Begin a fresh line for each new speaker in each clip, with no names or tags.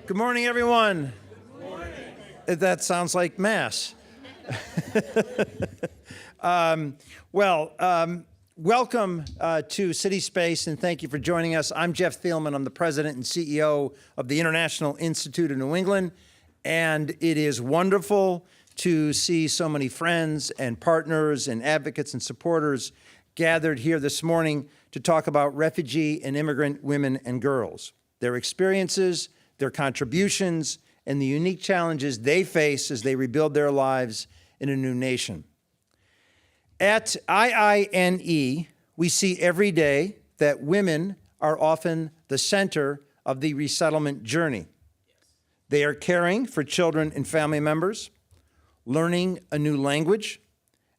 Good morning, everyone. Good morning. That sounds like Mass. Welcome to CitySpace, and thank you for joining us. I'm Jeff Thielman. I'm the president and CEO of the International Institute of New England, and it is wonderful to see so many friends and partners and advocates and supporters gathered here this morning to talk about refugee and immigrant women and girls, their experiences, their contributions, and the unique challenges they face as they rebuild their lives in a new nation. At IINE, we see every day that women are often the center of the resettlement journey. They are caring for children and family members, learning a new language,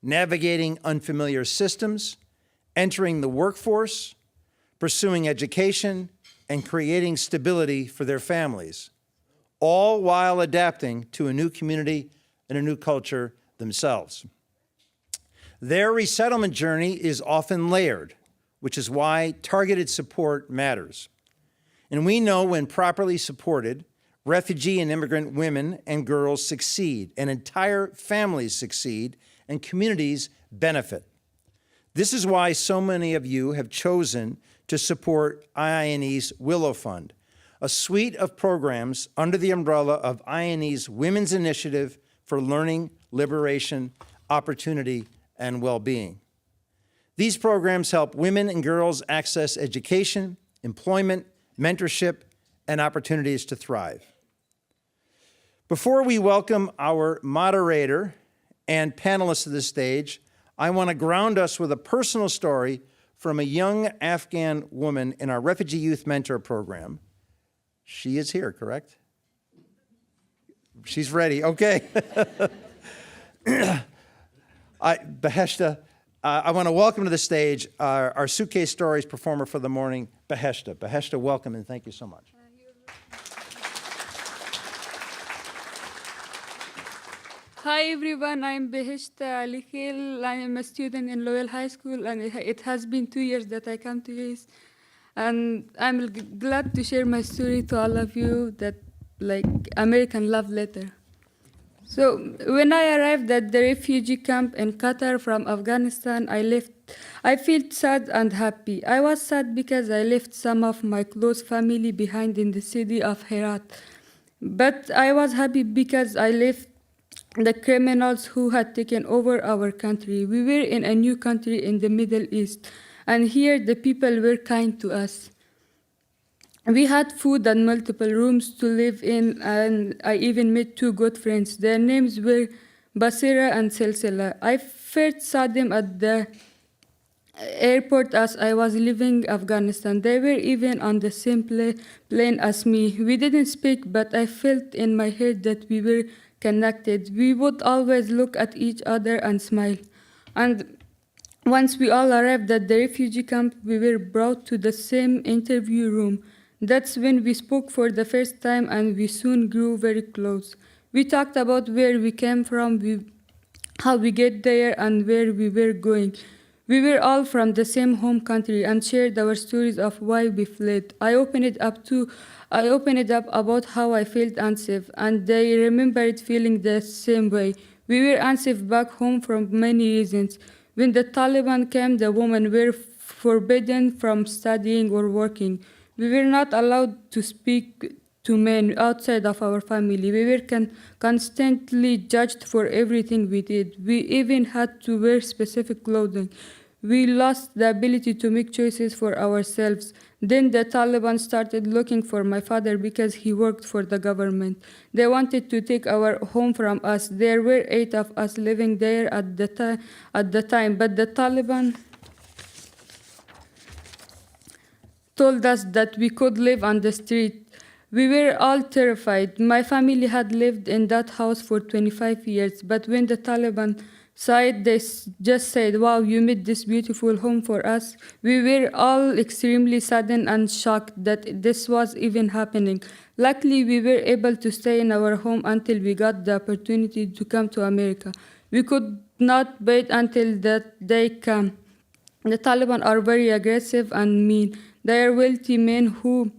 navigating unfamiliar systems, entering the workforce, pursuing education, and creating stability for their families, all while adapting to a new community and a new culture themselves. Their resettlement journey is often layered, which is why targeted support matters. And we know when properly supported, refugee and immigrant women and girls succeed, and entire families succeed, and communities benefit. This is why so many of you have chosen to support IINE's WILLOW Fund, a suite of programs under the umbrella of IINE's Women's Initiative for Learning, Liberation, Opportunity, and Well-Being. These programs help women and girls access education, employment, mentorship, and opportunities to thrive. Before we welcome our moderator and panelists to the stage, I want to ground us with a personal story from a young Afghan woman in our Refugee Youth Mentor Program. She is here, correct? She's ready, okay. Beheshta, I want to welcome to the stage our Suitcase Stories performer for the morning, Beheshta. Beheshta, welcome and thank you so much.
Hi everyone, I'm Beheshta. I am a student in Lowell High School, and it has been 2 years that I come to this. And I'm glad to share my story to all of you, that like American love letter. So when I arrived at the refugee camp in Qatar from Afghanistan, I felt sad and happy. I was sad because I left some of my close family behind in the city of Herat. But I was happy because I left the criminals who had taken over our country. We were in a new country in the Middle East, and here the people were kind to us. We had food and multiple rooms to live in, and I even met 2 good friends. Their names were Basira and Silsila. I first saw them at the airport as I was leaving Afghanistan. They were even on the same plane as me. We didn't speak, but I felt in my heart that we were connected. We would always look at each other and smile. And once we all arrived at the refugee camp, we were brought to the same interview room. That's when we spoke for the first time, and we soon grew very close. We talked about where we came from, how we get there, and where we were going. We were all from the same home country and shared our stories of why we fled. I opened up about how I felt unsafe, and they remembered feeling the same way. We were unsafe back home for many reasons. When the Taliban came, the women were forbidden from studying or working. We were not allowed to speak to men outside of our family. We were constantly judged for everything we did. We even had to wear specific clothing. We lost the ability to make choices for ourselves. Then the Taliban started looking for my father because he worked for the government. They wanted to take our home from us. There were 8 of us living there at the time, but the Taliban told us that we could live on the street. We were all terrified. My family had lived in that house for 25 years, but when the Taliban saw it, they just said, "Wow, you made this beautiful home for us." We were all extremely saddened and shocked that this was even happening. Luckily, we were able to stay in our home until we got the opportunity to come to America. We could not wait until that day came. The Taliban are very aggressive and mean. They are wealthy men who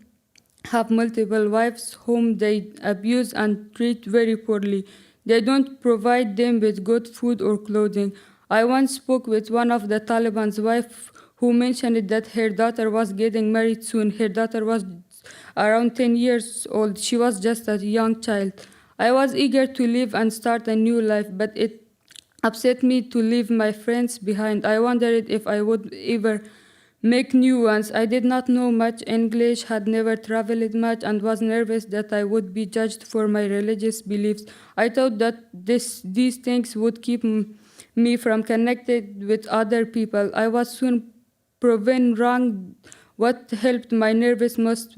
have multiple wives whom they abuse and treat very poorly. They don't provide them with good food or clothing. I once spoke with one of the Taliban's wife who mentioned that her daughter was getting married soon. Her daughter was around 10 years old. She was just a young child. I was eager to live and start a new life, but it upset me to leave my friends behind. I wondered if I would ever make new ones. I did not know much English, had never traveled much, and was nervous that I would be judged for my religious beliefs. I thought that these things would keep me from connecting with other people. I was soon proven wrong. What helped my nervous most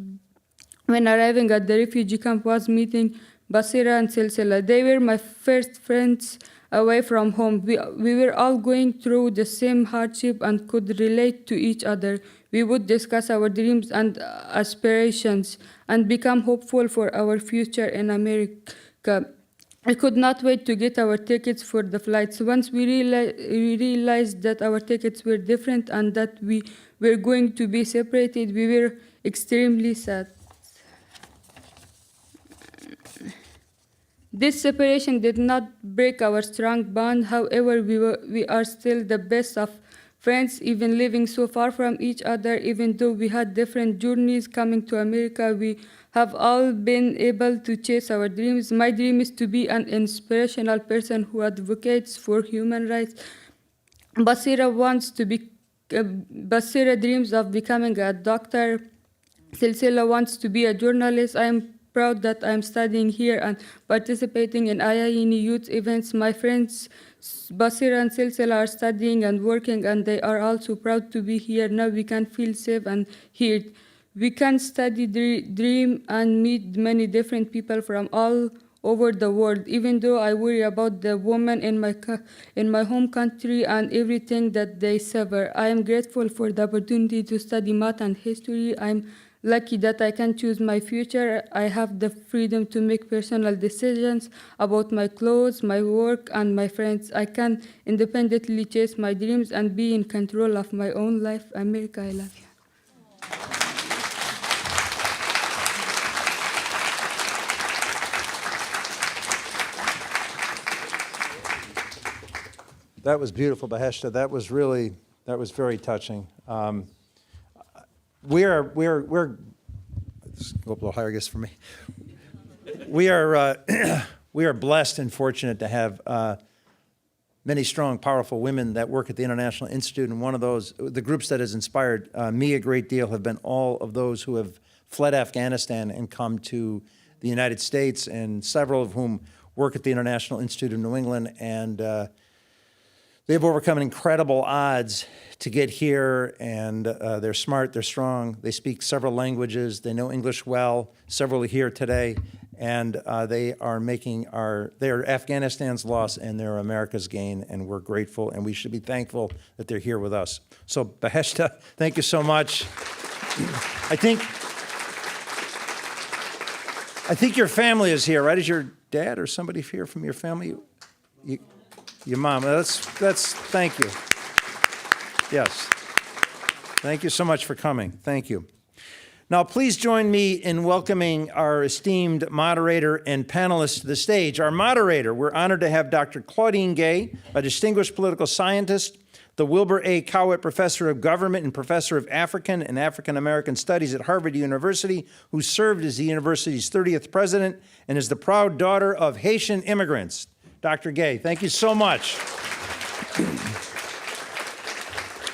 when arriving at the refugee camp was meeting Basira and Silsila. They were my first friends away from home. We were all going through the same hardship and could relate to each other. We would discuss our dreams and aspirations and become hopeful for our future in America. I could not wait to get our tickets for the flights. Once we realized that our tickets were different and that we were going to be separated, we were extremely sad. This separation did not break our strong bond. However, we are still the best of friends, even living so far from each other. Even though we had different journeys coming to America, we have all been able to chase our dreams. My dream is to be an inspirational person who advocates for human rights. Basira dreams of becoming a doctor. Silsila wants to be a journalist. I am proud that I'm studying here and participating in IINE youth events. My friends Basira and Silsila are studying and working, and they are also proud to be here. Now we can feel safe and heard. We can study, dream, and meet many different people from all over the world. Even though I worry about the women in my home country and everything that they suffer, I am grateful for the opportunity to study math and history. I'm lucky that I can choose my future. I have the freedom to make personal decisions about my clothes, my work, and my friends. I can independently chase my dreams and be in control of my own life. America, I love you.
That was beautiful, Beheshta. That was very touching. We're let's go up a little higher, I guess, for me. We are blessed and fortunate to have many strong, powerful women that work at the International Institute, and one of those, the groups that has inspired me a great deal have been all of those who have fled Afghanistan and come to the United States, and several of whom work at the International Institute of New England, and they've overcome incredible odds to get here, and they're smart, they're strong, they speak several languages, they know English well, several are here today, and they are Afghanistan's loss and they're America's gain, and we're grateful, and we should be thankful that they're here with us. So Beheshta, thank you so much. I think your family is here, right? Is your dad or somebody here from your family? Your mom. That's. Thank you. Yes. Thank you so much for coming. Thank you. Now, please join me in welcoming our esteemed moderator and panelists to the stage. Our moderator, we're honored to have Dr. Claudine Gaye, a distinguished political scientist, the Wilbur A. Cowett Professor of Government and Professor of African and African American Studies at Harvard University, who served as the university's 30th president and is the proud daughter of Haitian immigrants. Dr. Gaye, thank you so much.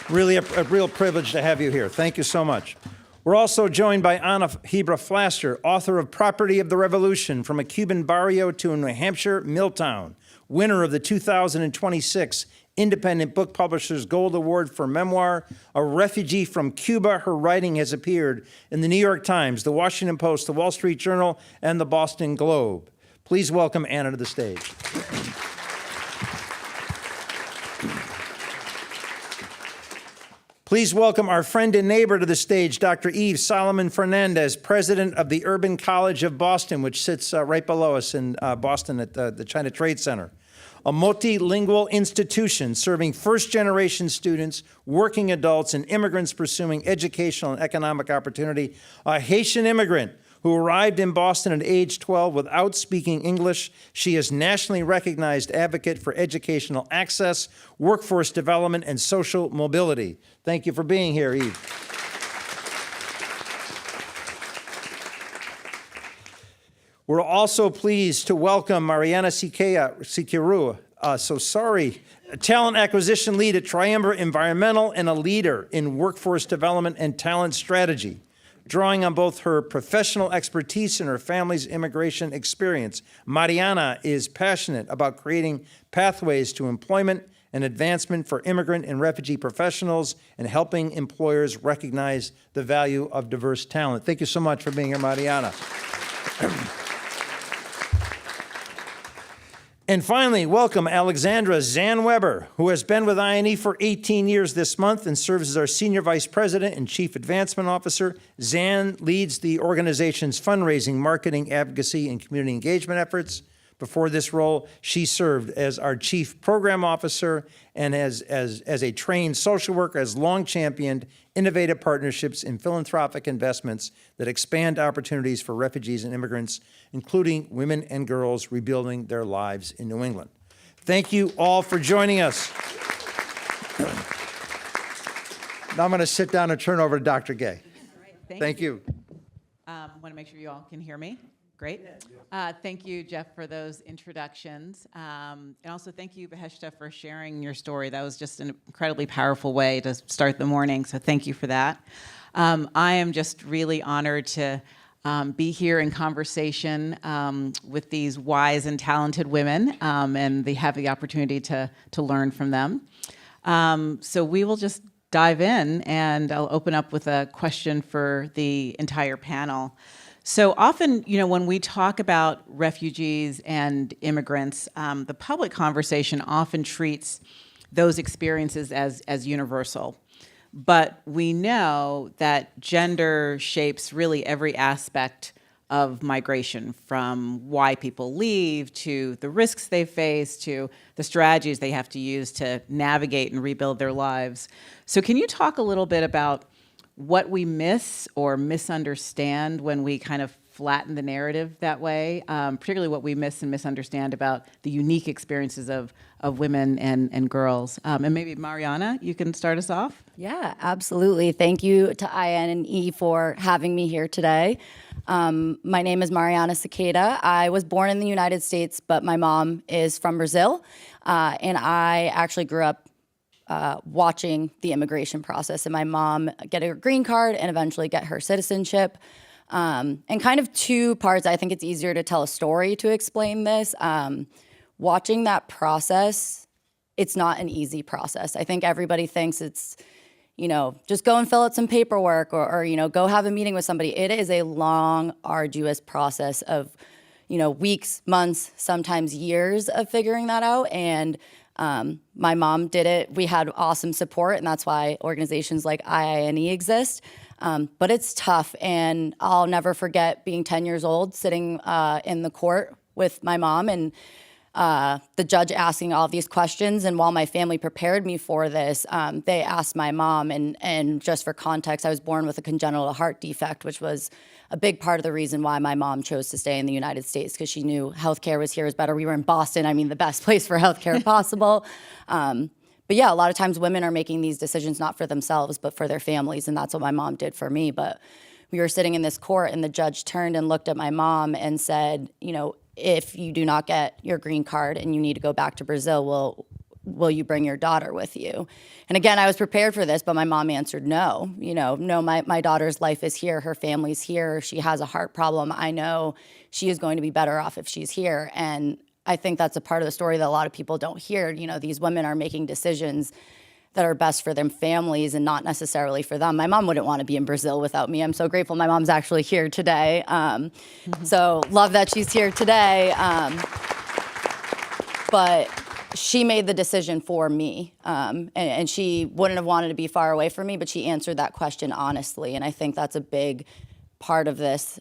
Really a real privilege to have you here. Thank you so much. We're also joined by Hebra Flaster, author of Property of the Revolution, From a Cuban Barrio to a New Hampshire Milltown, winner of the 2026 Independent Book Publishers Gold Award for Memoir. A refugee from Cuba, her writing has appeared in the New York Times, the Washington Post, the Wall Street Journal, and the Boston Globe. Please welcome Anna to the stage. Please welcome our friend and neighbor to the stage, Dr. Yves Salomon-Fernandez, president of the Urban College of Boston, which sits right below us in Boston at the China Trade Center. a multilingual institution serving first-generation students, working adults, and immigrants pursuing educational and economic opportunity. A Haitian immigrant who arrived in Boston at age 12 without speaking English. She is nationally recognized advocate for educational access, workforce development, and social mobility. Thank you for being here, Yves. We're also pleased to welcome Mariana Siqueira, a talent acquisition lead at Triumvirate Environmental and a leader in workforce development and talent strategy. Drawing on both her professional expertise and her family's immigration experience, Mariana is passionate about creating pathways to employment and advancement for immigrant and refugee professionals and helping employers recognize the value of diverse talent. Thank you so much for being here, Mariana. And finally, welcome Alexandra Weber, who has been with IINE for 18 years this month and serves as our Senior Vice President and Chief Advancement Officer. Zan leads the organization's fundraising, marketing, advocacy, and community engagement efforts. Before this role, she served as our Chief Program Officer and as a trained social worker, has long championed innovative partnerships in philanthropic investments that expand opportunities for refugees and immigrants, including women and girls rebuilding their lives in New England. Thank you all for joining us. Now I'm going to sit down and turn over to Dr. Gaye.
Right,
Thank you.
Want to make sure you all can hear me. Great. Thank you, Jeff, for those introductions. And also thank you, Beheshta, for sharing your story. That was just an incredibly powerful way to start the morning, so thank you for that. I am just really honored to be here in conversation with these wise and talented women and have the opportunity to learn from them. So we will just dive in, and I'll open up with a question for the entire panel. So often, when we talk about refugees and immigrants, the public conversation often treats those experiences as universal. But we know that gender shapes really every aspect of migration, from why people leave, to the risks they face, to the strategies they have to use to navigate and rebuild their lives. So can you talk a little bit about what we miss or misunderstand when we kind of flatten the narrative that way, particularly what we miss and misunderstand about the unique experiences of women and girls. And maybe Mariana, you can start us off?
Yeah, absolutely. Thank you to IINE for having me here today. My name is Mariana Siqueira. I was born in the United States, but my mom is from Brazil. And I actually grew up watching the immigration process, and my mom get her green card and eventually get her citizenship. And kind of two parts, I think it's easier to tell a story to explain this. Watching that process, it's not an easy process. I think everybody thinks it's, just go and fill out some paperwork or go have a meeting with somebody. It is a long, arduous process of, weeks, months, sometimes years of figuring that out. And my mom did it. We had awesome support, and that's why organizations like IINE exist. But it's tough, and I'll never forget being 10 years old, sitting in the court with my mom, and the judge asking all of these questions. And while my family prepared me for this, they asked my mom, and just for context, I was born with a congenital heart defect, which was a big part of the reason why my mom chose to stay in the United States, because she knew healthcare was here is better. We were in Boston, the best place for healthcare possible. But yeah, a lot of times women are making these decisions not for themselves, but for their families, and that's what my mom did for me. But we were sitting in this court, and the judge turned and looked at my mom and said, if you do not get your green card and you need to go back to Brazil, will you bring your daughter with you? And again, I was prepared for this, but my mom answered no. No, my daughter's life is here. Her family's here. She has a heart problem. I know she is going to be better off if she's here. And I think that's a part of the story that a lot of people don't hear. These women are making decisions that are best for their families and not necessarily for them. My mom wouldn't want to be in Brazil without me. I'm so grateful my mom's actually here today. So love that she's here today. But she made the decision for me. And she wouldn't have wanted to be far away from me, but she answered that question honestly. And I think that's a big part of this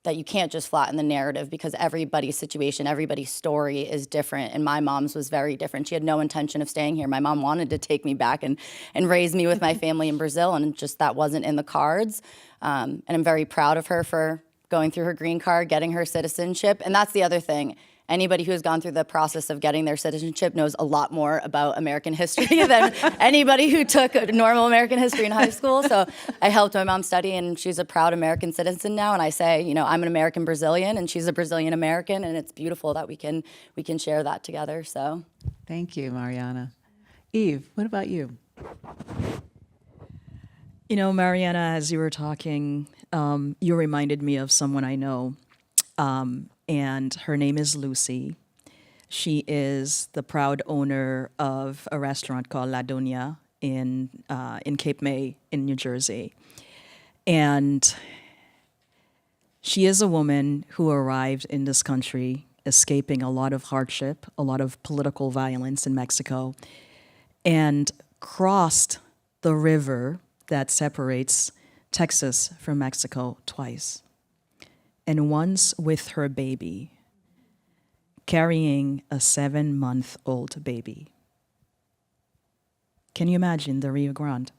that you can't just flatten the narrative because everybody's situation, everybody's story is different. And my mom's was very different. She had no intention of staying here. My mom wanted to take me back and raise me with my family in Brazil, and just that wasn't in the cards. And I'm very proud of her for going through her green card, getting her citizenship. And that's the other thing. Anybody who has gone through the process of getting their citizenship knows a lot more about American history than anybody who took normal American history in high school. So I helped my mom study, and she's a proud American citizen now. And I say, you know, I'm an American Brazilian, and she's a Brazilian American, and it's beautiful that we can share that together. So,
Thank you, Mariana. Yves, what about you?
You know, Mariana, as you were talking, you reminded me of someone I know, and her name is Lucy. She is the proud owner of a restaurant called La Doña in Cape May in New Jersey. And she is a woman who arrived in this country escaping a lot of hardship, a lot of political violence in Mexico, and crossed the river that separates Texas from Mexico twice. And once with her baby, carrying a 7-month-old baby. Can you imagine the Rio Grande?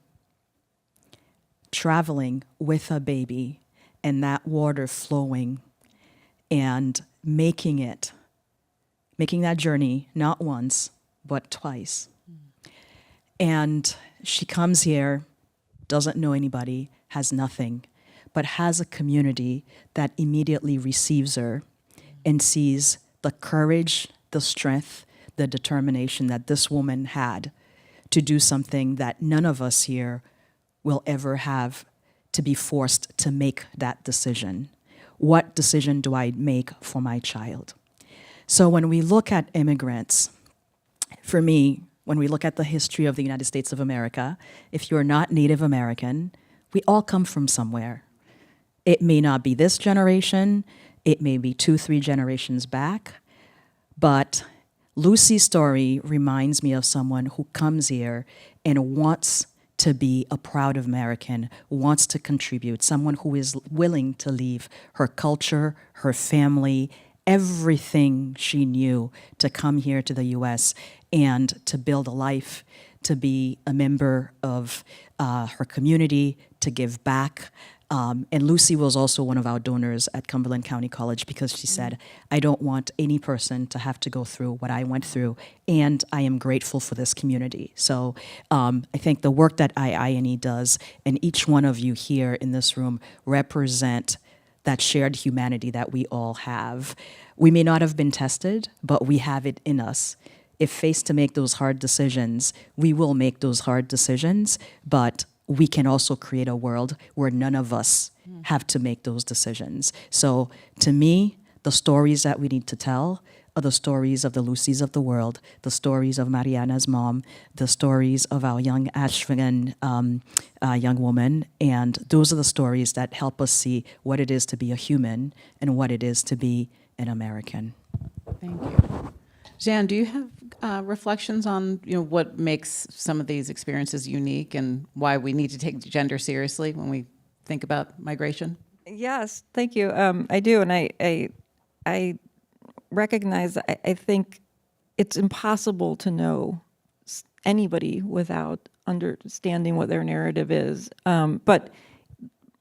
Traveling with a baby and that water flowing and making that journey not once, but twice. And she comes here, doesn't know anybody, has nothing, but has a community that immediately receives her and sees the courage, the strength, the determination that this woman had to do something that none of us here will ever have to be forced to make that decision. What decision do I make for my child? So when we look at immigrants, for me, when we look at the history of the United States of America, if you're not Native American, we all come from somewhere. It may not be this generation, it may be 2-3 generations back, but Lucy's story reminds me of someone who comes here and wants to be a proud American, wants to contribute, someone who is willing to leave her culture, her family, everything she knew to come here to the US and to build a life, to be a member of her community, to give back. And Lucy was also one of our donors at Cumberland County College because she said, I don't want any person to have to go through what I went through, and I am grateful for this community. So I think the work that IINE does, and each one of you here in this room represent that shared humanity that we all have. We may not have been tested, but we have it in us. If faced to make those hard decisions, we will make those hard decisions, but we can also create a world where none of us have to make those decisions. So to me, the stories that we need to tell are the stories of the Lucys of the world, the stories of Mariana's mom, the stories of our young Ashwin young woman, and those are the stories that help us see what it is to be a human and what it is to be an American.
Thank you. Jan, do you have reflections on what makes some of these experiences unique and why we need to take gender seriously when we think about migration?
Yes, thank you. I do, and I recognize. I think it's impossible to know anybody without understanding what their narrative is. But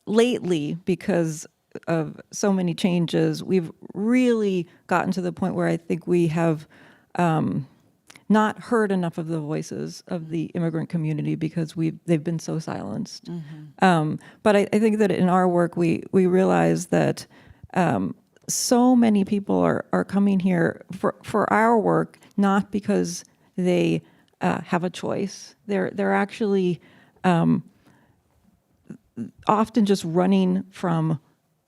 lately, because of so many changes, we've really gotten to the point where I think we have not heard enough of the voices of the immigrant community because they've been so silenced. But I think that in our work, we realize that so many people are coming here for our work, not because they have a choice. They're actually often just running from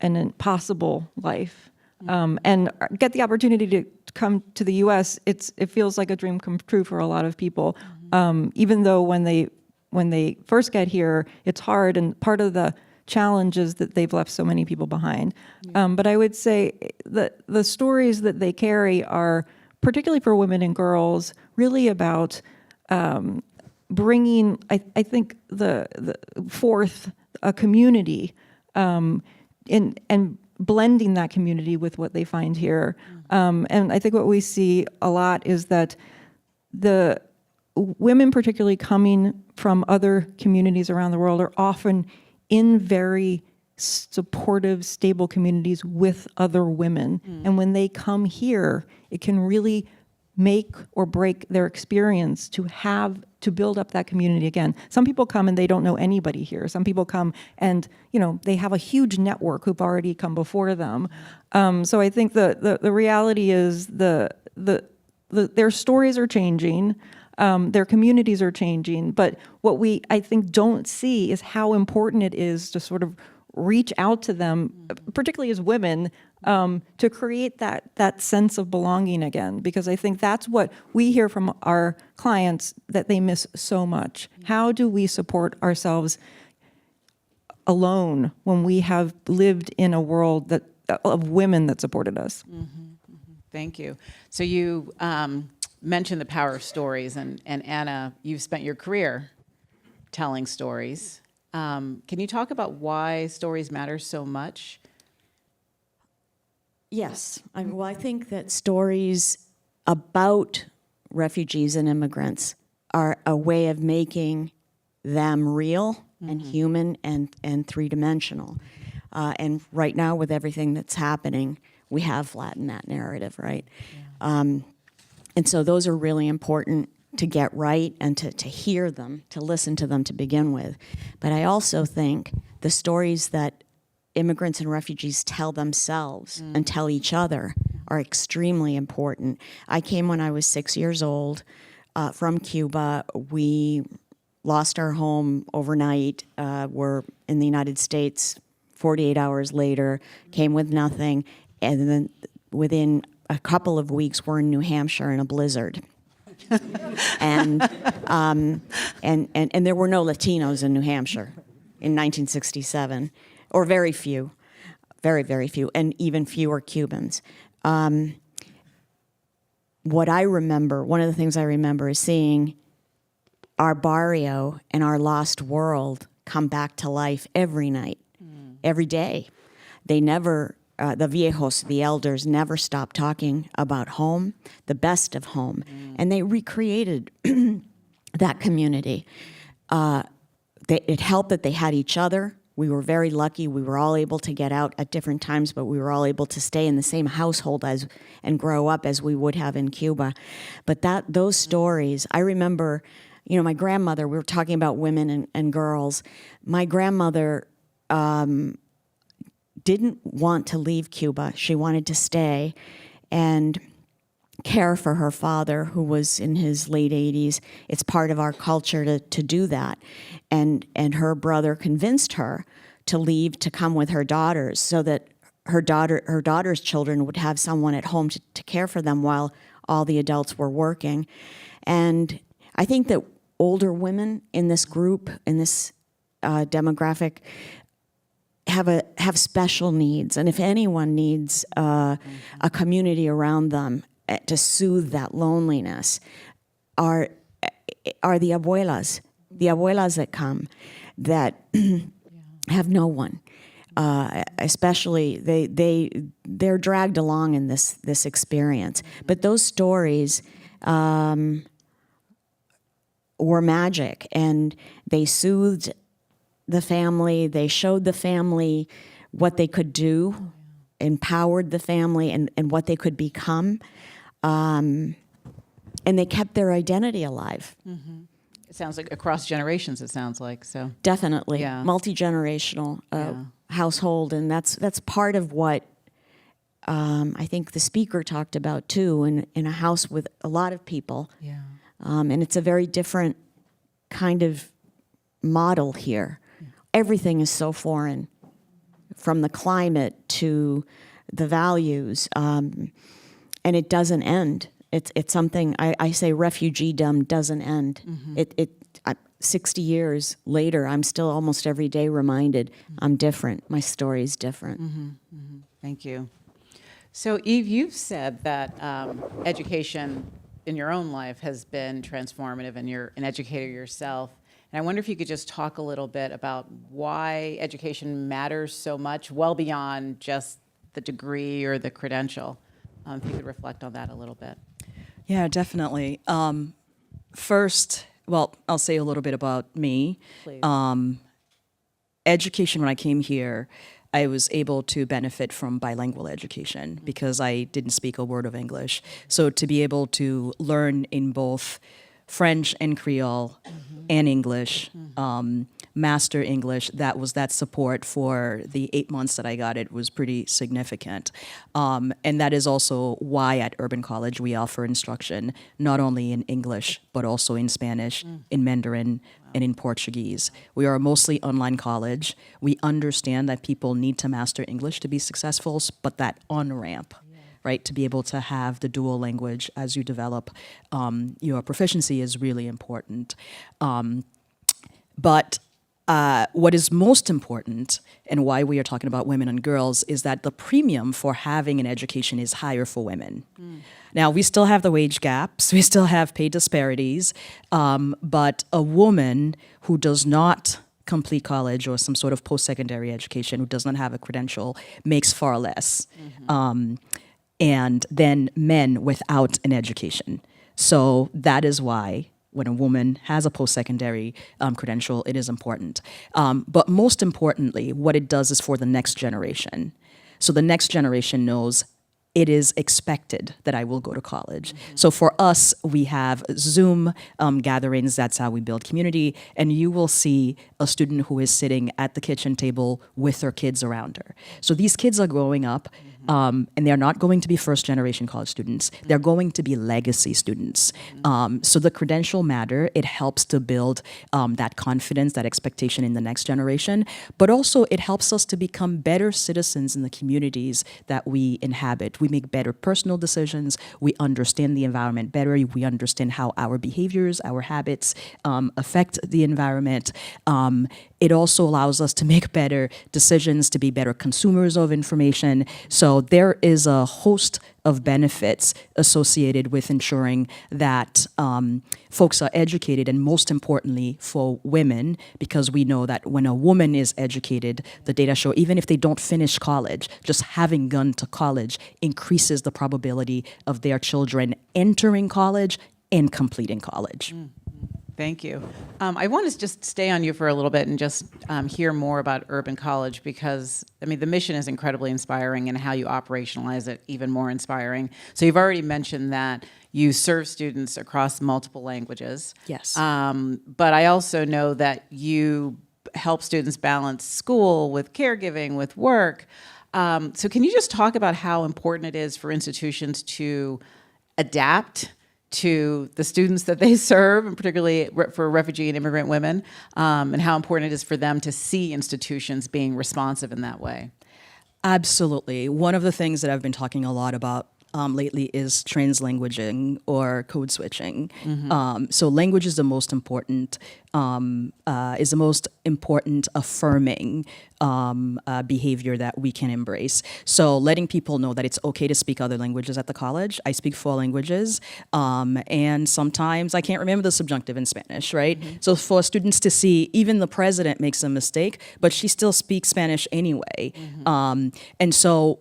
an impossible life, and get the opportunity to come to the U.S. It feels like a dream come true for a lot of people, even though when they first get here, it's hard, and part of the challenge is that they've left so many people behind. But I would say that the stories that they carry are, particularly for women and girls, really about bringing, I think, the forth a community, and blending that community with what they find here. And I think what we see a lot is that the women, particularly coming from other communities around the world, are often in very supportive, stable communities with other women. And when they come here, it can really make or break their experience to build up that community again. Some people come and they don't know anybody here. Some people come and, they have a huge network who've already come before them. So I think the reality is their stories are changing. Their communities are changing, but what we, I think, don't see is how important it is to sort of reach out to them, particularly as women, to create that sense of belonging again, because I think that's what we hear from our clients that they miss so much. How do we support ourselves alone when we have lived in a world of women that supported us?
Thank you. So you mentioned the power of stories, and Anna, you've spent your career telling stories. Can you talk about why stories matter so much?
Yes. I think that stories about refugees and immigrants are a way of making them real and human and three-dimensional. And right now, with everything that's happening, we have flattened that narrative, right? Yeah. And so those are really important to get right and to hear them, to listen to them to begin with. But I also think the stories that immigrants and refugees tell themselves and tell each other are extremely important. I came when I was 6 years old from Cuba. We lost our home overnight. We're in the United States 48 hours later, came with nothing, and then within a couple of weeks, we're in New Hampshire in a blizzard. and there were no Latinos in New Hampshire in 1967, or very few, very, very few, and even fewer Cubans. What I remember, one of the things I remember is seeing our barrio and our lost world come back to life every night, every day. They never, the viejos, the elders, never stopped talking about home, the best of home, and they recreated that community. It helped that they had each other. We were very lucky. We were all able to get out at different times, but we were all able to stay in the same household and grow up as we would have in Cuba. But those stories, I remember, my grandmother, we were talking about women and girls. My grandmother didn't want to leave Cuba. She wanted to stay and care for her father, who was in his late 80s. It's part of our culture to do that. And her brother convinced her to leave to come with her daughters so that her daughter's children would have someone at home to care for them while all the adults were working. And I think that older women in this group, in this demographic, have special needs. And if anyone needs a community around them to soothe that loneliness, are the abuelas that come, that have no one. Especially they're dragged along in this experience. But those stories were magic, and they soothed the family. They showed the family what they could do, empowered the family and what they could become. And they kept their identity alive.
Mm-hmm. It sounds like across generations, it sounds like, so.
Definitely.
Yeah.
Multi-generational household. And that's part of what I think the speaker talked about, too, in a house with a lot of people.
Yeah.
And it's a very different kind of model here. Yeah. Everything is so foreign, from the climate to the values, and it doesn't end. It's something, I say refugee-dom doesn't end. Mm-hmm. 60 years later, I'm still almost every day reminded I'm different. My story's different.
Mm-hmm. Mm-hmm. Thank you. So Yves, you've said that education in your own life has been transformative, and you're an educator yourself. And I wonder if you could just talk a little bit about why education matters so much, well beyond just the degree or the credential. If you could reflect on that a little bit.
Yeah, definitely. First, well, I'll say a little bit about me.
Please.
Education, when I came here, I was able to benefit from bilingual education because I didn't speak a word of English. So to be able to learn in both French and Creole and English, master English, that support for the 8 months that I got it was pretty significant. And that is also why at Urban College we offer instruction not only in English, but also in Spanish, in Mandarin, and in Portuguese. We are a mostly online college. We understand that people need to master English to be successful, but that on-ramp, right, to be able to have the dual language as you develop your proficiency is really important. But what is most important, and why we are talking about women and girls, is that the premium for having an education is higher for women. Now, we still have the wage gaps, we still have pay disparities, but a woman who does not complete college or some sort of post-secondary education, who does not have a credential, makes far less. And then men without an education. So that is why when a woman has a post-secondary credential, it is important. But most importantly, what it does is for the next generation. So the next generation knows it is expected that I will go to college. So for us, we have Zoom gatherings. That's how we build community. And you will see a student who is sitting at the kitchen table with her kids around her. So these kids are growing up, and they're not going to be first-generation college students. They're going to be legacy students. So the credential matter. It helps to build that confidence, that expectation in the next generation. But also, it helps us to become better citizens in the communities that we inhabit. We make better personal decisions. We understand the environment better. We understand how our behaviors, our habits affect the environment. It also allows us to make better decisions, to be better consumers of information. So there is a host of benefits associated with ensuring that folks are educated, and most importantly for women, because we know that when a woman is educated, the data show, even if they don't finish college, just having gone to college increases the probability of their children entering college and completing college.
Thank you. I want to just stay on you for a little bit and just hear more about Urban College, because, I mean, the mission is incredibly inspiring, and how you operationalize it even more inspiring. So you've already mentioned that you serve students across multiple languages.
Yes.
But I also know that you help students balance school with caregiving, with work. So can you just talk about how important it is for institutions to adapt to the students that they serve, and particularly for refugee and immigrant women, and how important it is for them to see institutions being responsive in that way?
Absolutely. One of the things that I've been talking a lot about lately is translanguaging or code switching. So language is the most important, affirming behavior that we can embrace. So letting people know that it's okay to speak other languages at the college. I speak 4 languages, and sometimes I can't remember the subjunctive in Spanish, right? So for students to see, even the president makes a mistake, but she still speaks Spanish anyway. And so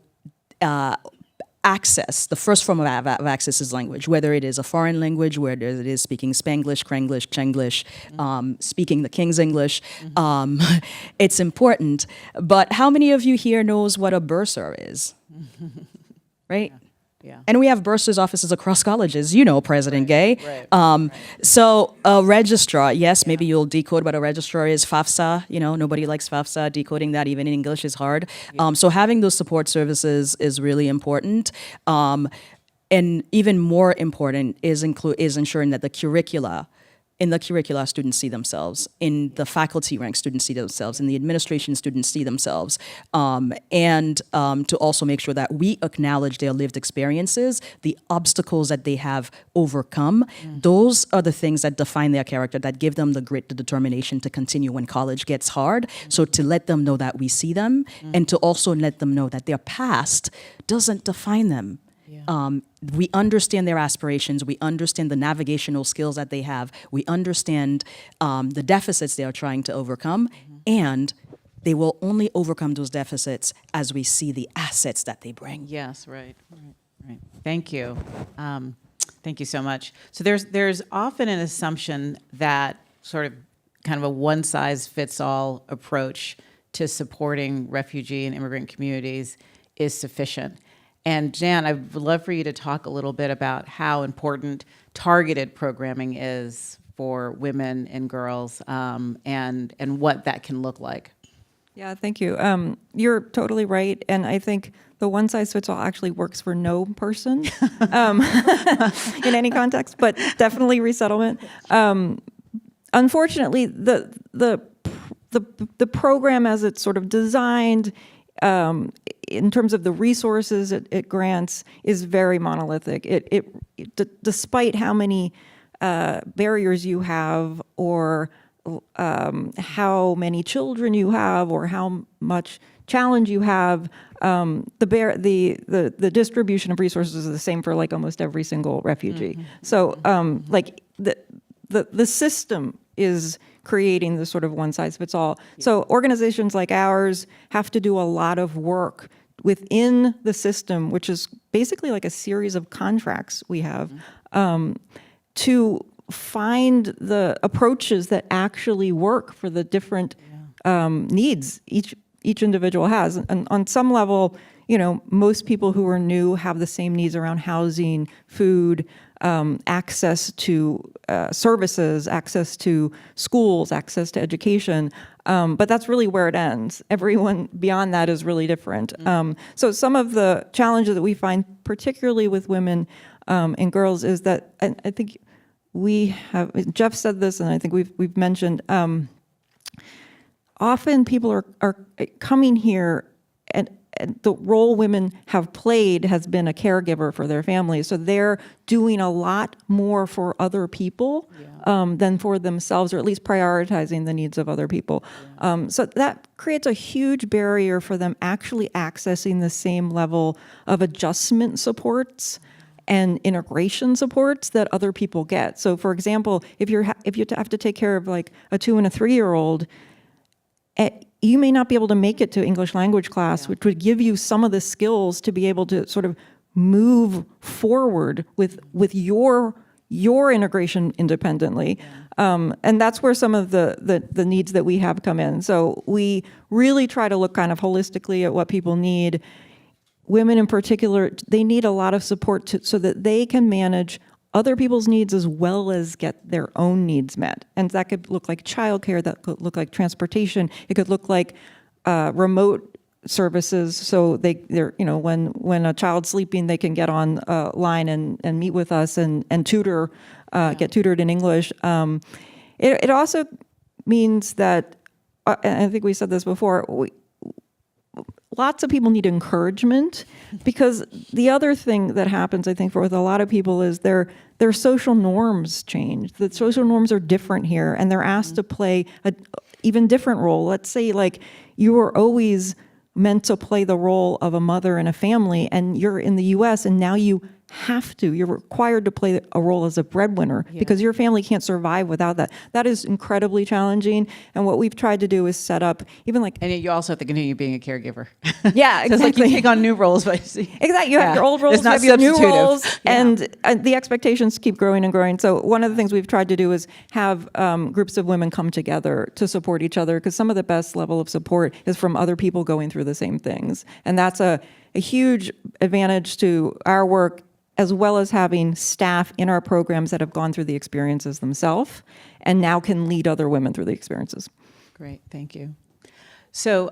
access, the first form of access is language, whether it is a foreign language, whether it is speaking Spanglish, Kranglish, Chenglish, speaking the King's English. It's important. But how many of you here knows what a bursar is? Right?
Yeah.
And we have bursars offices across colleges, you know, President Gaye.
Right.
So a registrar, yes, maybe you'll decode what a registrar is. FAFSA, you know, nobody likes FAFSA. Decoding that even in English is hard. So having those support services is really important. And even more important is ensuring that the curricula, students see themselves. In the faculty rank, students see themselves. In the administration, students see themselves. And to also make sure that we acknowledge their lived experiences, the obstacles that they have overcome. Those are the things that define their character, that give them the grit, the determination to continue when college gets hard. So to let them know that we see them, and to also let them know that their past doesn't define them. We understand their aspirations. We understand the navigational skills that they have. We understand the deficits they are trying to overcome. And they will only overcome those deficits as we see the assets that they bring.
Yes, right. Thank you. Thank you so much. So there's often an assumption that sort of kind of a one-size-fits-all approach to supporting refugee and immigrant communities is sufficient. And Jan, I would love for you to talk a little bit about how important targeted programming is for women and girls, and what that can look like.
Yeah, thank you. You're totally right. And I think the one size fits all actually works for no person in any context, but definitely resettlement. Unfortunately, the program as it's sort of designed, in terms of the resources it grants, is very monolithic. Despite how many barriers you have, or how many children you have, or how much challenge you have, the distribution of resources is the same for like almost every single refugee. Mm-hmm. So like the system is creating this sort of one size fits all. Yeah. So organizations like ours have to do a lot of work within the system, which is basically like a series of contracts we have, to find the approaches that actually work for the different needs each individual has. And on some level, you know, most people who are new have the same needs around housing, food, access to services, access to schools, access to education. But that's really where it ends. Everyone beyond that is really different. So some of the challenges that we find, particularly with women and girls, is that, and I think we have, Jeff said this, and I think we've mentioned, often people are coming here, and the role women have played has been a caregiver for their families. So they're doing a lot more for other people than for themselves, or at least prioritizing the needs of other people. So that creates a huge barrier for them actually accessing the same level of adjustment supports and integration supports that other people get. So for example, if you have to take care of like a 2 and a 3-year-old, you may not be able to make it to English language class, which would give you some of the skills to be able to sort of move forward with your integration independently. And that's where some of the needs that we have come in. So we really try to look kind of holistically at what people need. Women in particular, they need a lot of support so that they can manage other people's needs as well as get their own needs met. And that could look like childcare, that could look like transportation, it could look like remote services. So they're, you know, when a child's sleeping, they can get online and meet with us and tutor, get tutored in English. It also means that, and I think we said this before, lots of people need encouragement, because the other thing that happens, I think, with a lot of people is their social norms change. The social norms are different here, and they're asked to play an even different role. Let's say, like, you were always meant to play the role of a mother in a family, and you're in the U.S., and now you're required to play a role as a breadwinner because your family can't survive without that. That is incredibly challenging. And what we've tried to do is set up even like...
And you also have to continue being a caregiver.
Yeah, exactly.
It's like you take on new roles. But
exactly. You have your old roles,
it's not
you have your new
substitutive.
roles, and the expectations keep growing and growing. So one of the things we've tried to do is have groups of women come together to support each other, because some of the best level of support is from other people going through the same things. And that's a huge advantage to our work, as well as having staff in our programs that have gone through the experiences themselves and now can lead other women through the experiences.
Great, thank you. So,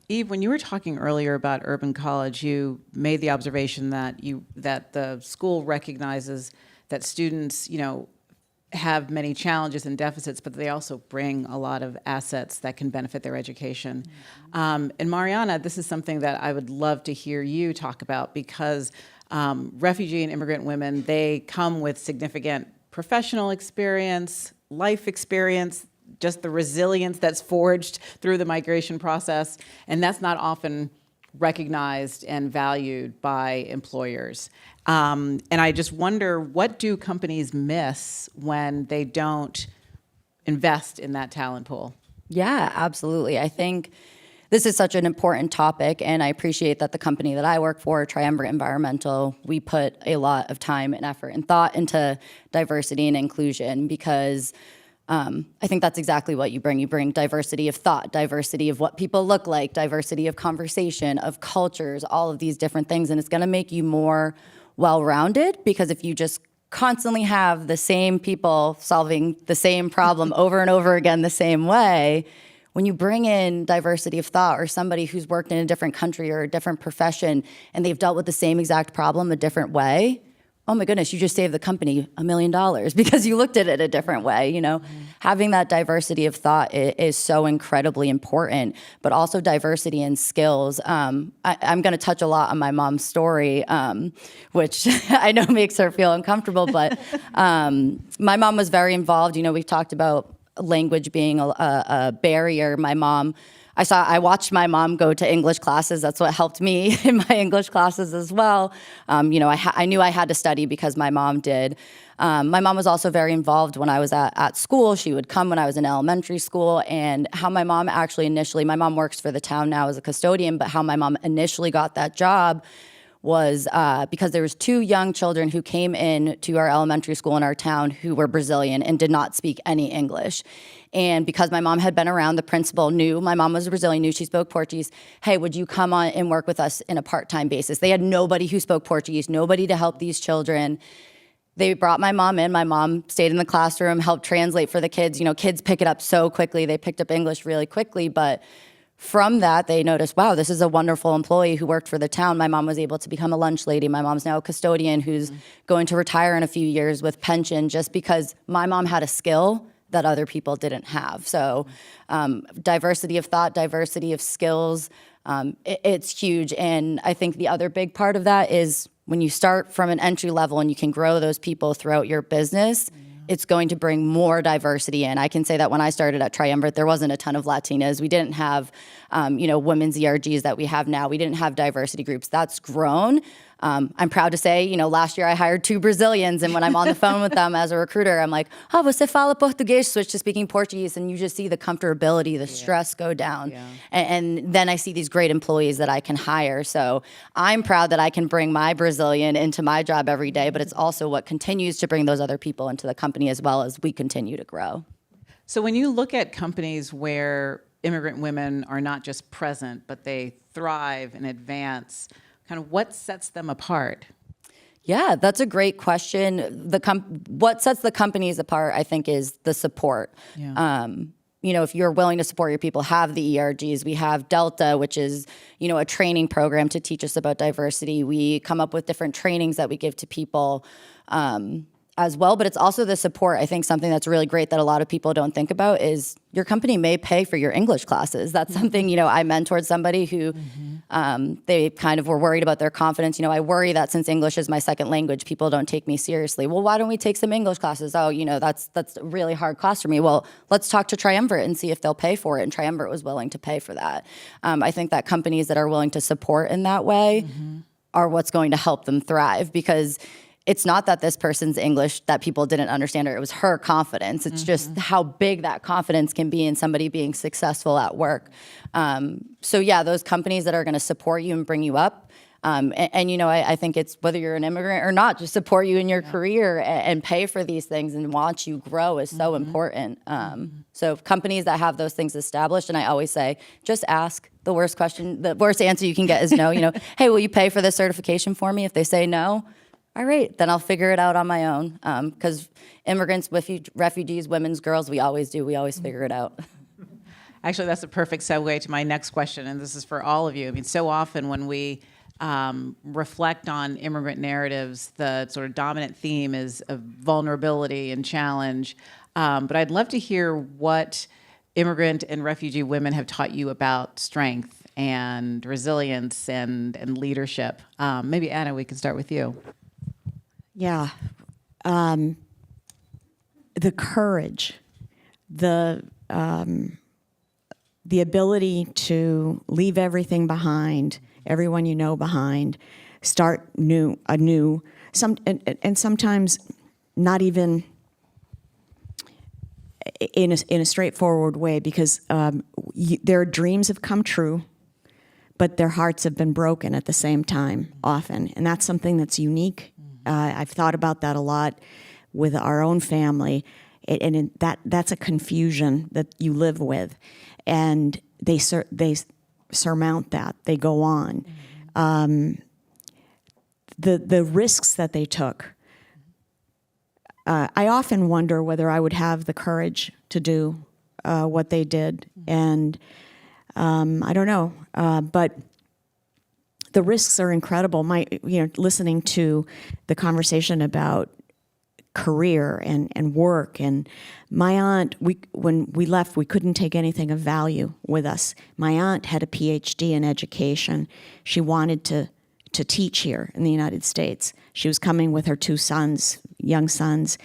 Yves, when you were talking earlier about urban college, you made the observation that the school recognizes that students, you know, have many challenges and deficits, but they also bring a lot of assets that can benefit their education. And Mariana, this is something that I would love to hear you talk about, because refugee and immigrant women, they come with significant professional experience, life experience, just the resilience that's forged through the migration process, and that's not often recognized and valued by employers. And I just wonder, what do companies miss when they don't invest in that talent pool?
Yeah, absolutely. I think this is such an important topic, and I appreciate that the company that I work for, Triumvirate Environmental, we put a lot of time and effort and thought into diversity and inclusion, because I think that's exactly what you bring. You bring diversity of thought, diversity of what people look like, diversity of conversation, of cultures, all of these different things, and it's going to make you more well-rounded, because if you just constantly have the same people solving the same problem over and over again the same way, when you bring in diversity of thought or somebody who's worked in a different country or a different profession and they've dealt with the same exact problem a different way, oh my goodness, you just saved the company $1 million because you looked at it a different way. You know, having that diversity of thought is so incredibly important, but also diversity in skills. I'm going to touch a lot on my mom's story, which I know makes her feel uncomfortable, but my mom was very involved. You know, we've talked about language being a barrier. I watched my mom go to English classes. That's what helped me in my English classes as well. You know, I knew I had to study because my mom did. My mom was also very involved when I was at school. She would come when I was in elementary school, and how my mom actually initially, my mom works for the town now as a custodian, but how my mom initially got that job was because there was 2 young children who came in to our elementary school in our town who were Brazilian and did not speak any English. And because my mom had been around, the principal knew, my mom was Brazilian, knew she spoke Portuguese. Hey, would you come on and work with us in a part-time basis? They had nobody who spoke Portuguese, nobody to help these children. They brought my mom in. My mom stayed in the classroom, helped translate for the kids. You know, kids pick it up so quickly. They picked up English really quickly, but from that, they noticed, wow, this is a wonderful employee who worked for the town. My mom was able to become a lunch lady. My mom's now a custodian who's going to retire in a few years with pension, just because my mom had a skill that other people didn't have. So diversity of thought, diversity of skills, it's huge. And I think the other big part of that is when you start from an entry level and you can grow those people throughout your business, it's going to bring more diversity in. I can say that when I started at Triumvirate, there wasn't a ton of Latinas. We didn't have, you know, women's ERGs that we have now. We didn't have diversity groups. That's grown. I'm proud to say, you know, last year I hired 2 Brazilians, and when I'm on the phone with them as a recruiter, I'm like, oh, você fala português, switch to speaking Portuguese, and you just see the comfortability, the stress go down. Yeah. And then I see these great employees that I can hire. So I'm proud that I can bring my Brazilian into my job every day, but it's also what continues to bring those other people into the company as well as we continue to grow.
So when you look at companies where immigrant women are not just present, but they thrive and advance, kind of what sets them apart?
Yeah, that's a great question. What sets the companies apart, I think, is the support. Yeah. You know, if you're willing to support your people, have the ERGs. We have Delta, which is, you know, a training program to teach us about diversity. We come up with different trainings that we give to people as well, but it's also the support. I think something that's really great that a lot of people don't think about is your company may pay for your English classes. That's something, you know, I mentored somebody who they kind of were worried about their confidence. You know, I worry that since English is my second language, people don't take me seriously. Well, why don't we take some English classes? Oh, you know, that's a really hard class for me. Well, let's talk to Triumvirate and see if they'll pay for it. And Triumvirate was willing to pay for that. I think that companies that are willing to support in that way are what's going to help them thrive, because it's not that this person's English that people didn't understand her. It was her confidence. It's just how big that confidence can be in somebody being successful at work. So yeah, those companies that are going to support you and bring you up. And you know, I think it's whether you're an immigrant or not, just support you in your career and pay for these things and watch you grow is so important. So companies that have those things established, and I always say, just ask. The worst answer you can get is no. You know, hey, will you pay for this certification for me? If they say no, all right, then I'll figure it out on my own. Because immigrants, refugees, women's, girls, we always figure it out.
Actually, that's a perfect segue to my next question, and this is for all of you. I mean, so often when we reflect on immigrant narratives, the sort of dominant theme is of vulnerability and challenge. But I'd love to hear what immigrant and refugee women have taught you about strength and resilience and leadership. Maybe, Anna, we can start with you.
Yeah. The courage, the ability to leave everything behind, everyone you know behind, start anew, and sometimes not even, in a straightforward way, because their dreams have come true, but their hearts have been broken at the same time often, and that's something that's unique. I've thought about that a lot with our own family, and that's a confusion that you live with, and they surmount that. They go on. The risks that they took. I often wonder whether I would have the courage to do what they did, and I don't know. But the risks are incredible. Listening to the conversation about career and work, and my aunt, when we left, we couldn't take anything of value with us. My aunt had a PhD in education. She wanted to teach here in the United States. She was coming with her 2 sons, young sons,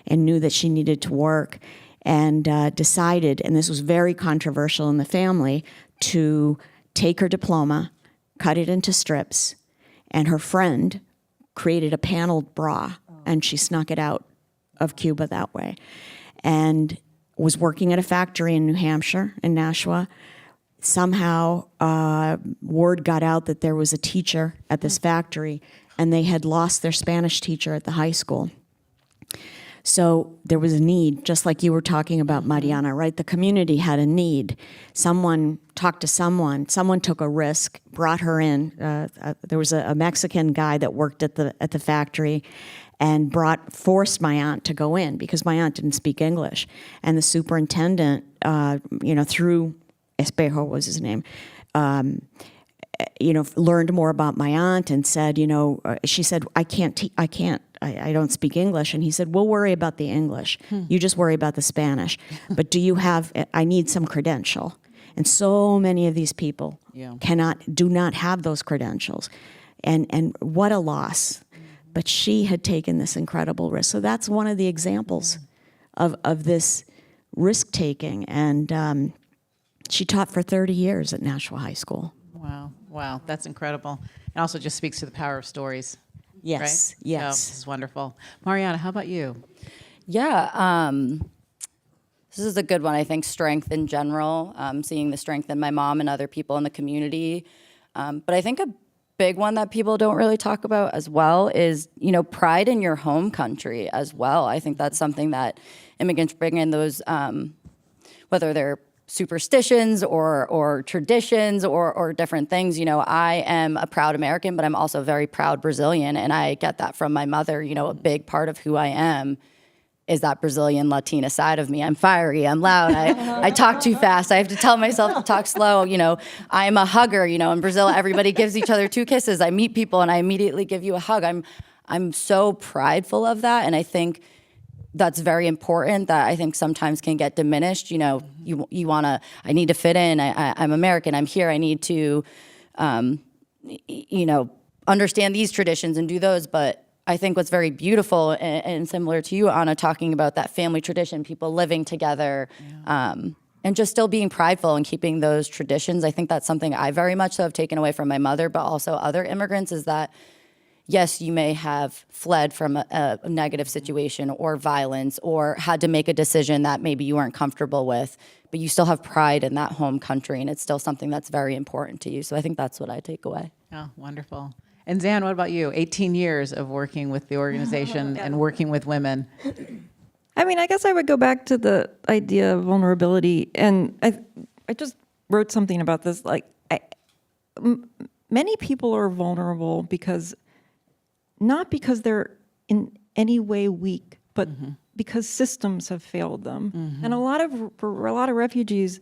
and knew that she needed to work, and decided, and this was very controversial in the family, to take her diploma, cut it into strips, and her friend created a paneled bra, and she snuck it out of Cuba that way, and was working at a factory in New Hampshire, in Nashua. Somehow, word got out that there was a teacher at this factory, and they had lost their Spanish teacher at the high school. So there was a need, just like you were talking about, Mariana, right? The community had a need. Someone talked to someone took a risk, brought her in. There was a Mexican guy that worked at the factory, and forced my aunt to go in, because my aunt didn't speak English. And the superintendent, through Espejo was his name, learned more about my aunt and said, she said, I don't speak English. And he said, we'll worry about the English. You just worry about the Spanish. But I need some credential. And so many of these people do not have those credentials. And what a loss. But she had taken this incredible risk. So that's one of the examples of this risk-taking. And she taught for 30 years at Nashua High School.
Wow, that's incredible. It also just speaks to the power of stories.
Yes,
right?
yes.
So, this is wonderful. Mariana, how about you?
Yeah, this is a good one. I think strength in general, seeing the strength in my mom and other people in the community. But I think a big one that people don't really talk about as well is, pride in your home country as well. I think that's something that immigrants bring in, those, whether they're superstitions or traditions or different things. I am a proud American, but I'm also a very proud Brazilian, and I get that from my mother. A big part of who I am is that Brazilian Latina side of me. I'm fiery, I'm loud, I talk too fast, I have to tell myself to talk slow. I'm a hugger. In Brazil, everybody gives each other 2 kisses. I meet people and I immediately give you a hug. I'm so prideful of that, and I think that's very important, that I think sometimes can get diminished. You want to, I need to fit in, I'm American, I'm here, I need to, understand these traditions and do those. But I think what's very beautiful and similar to you, Anna, talking about that family tradition, people living together, and just still being prideful and keeping those traditions. I think that's something I very much so have taken away from my mother, but also other immigrants, is that yes, you may have fled from a negative situation or violence, or had to make a decision that maybe you weren't comfortable with, but you still have pride in that home country, and it's still something that's very important to you. So I think that's what I take away.
Oh, wonderful. And Zan, what about you? 18 years of working with the organization and working with women.
I guess I would go back to the idea of vulnerability, and I just wrote something about this. Many people are vulnerable not because they're in any way weak, but because systems have failed them. And for a lot of refugees,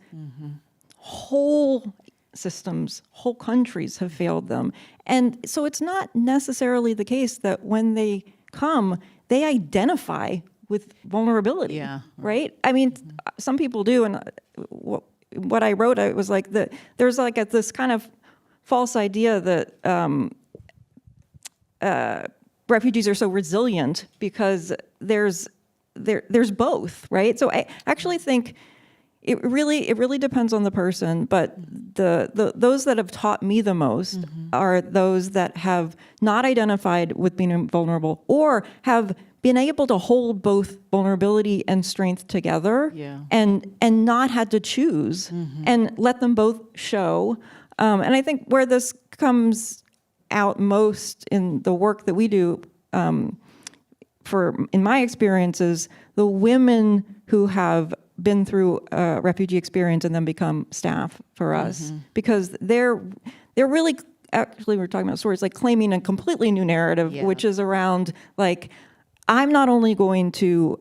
whole systems, whole countries have failed them. And so it's not necessarily the case that when they come, they identify with vulnerability, right? Some people do, and what I wrote, I was like, there's this kind of false idea that refugees are so resilient because there's both, right? So I actually think it really depends on the person, but those that have taught me the most are those that have not identified with being vulnerable or have been able to hold both vulnerability and strength together and not had to choose and let them both show. And I think where this comes out most in the work that we do, in my experiences, the women who have been through a refugee experience and then become staff for us, because they're really, actually we're talking about stories, like claiming a completely new narrative, which is around like, I'm not only going to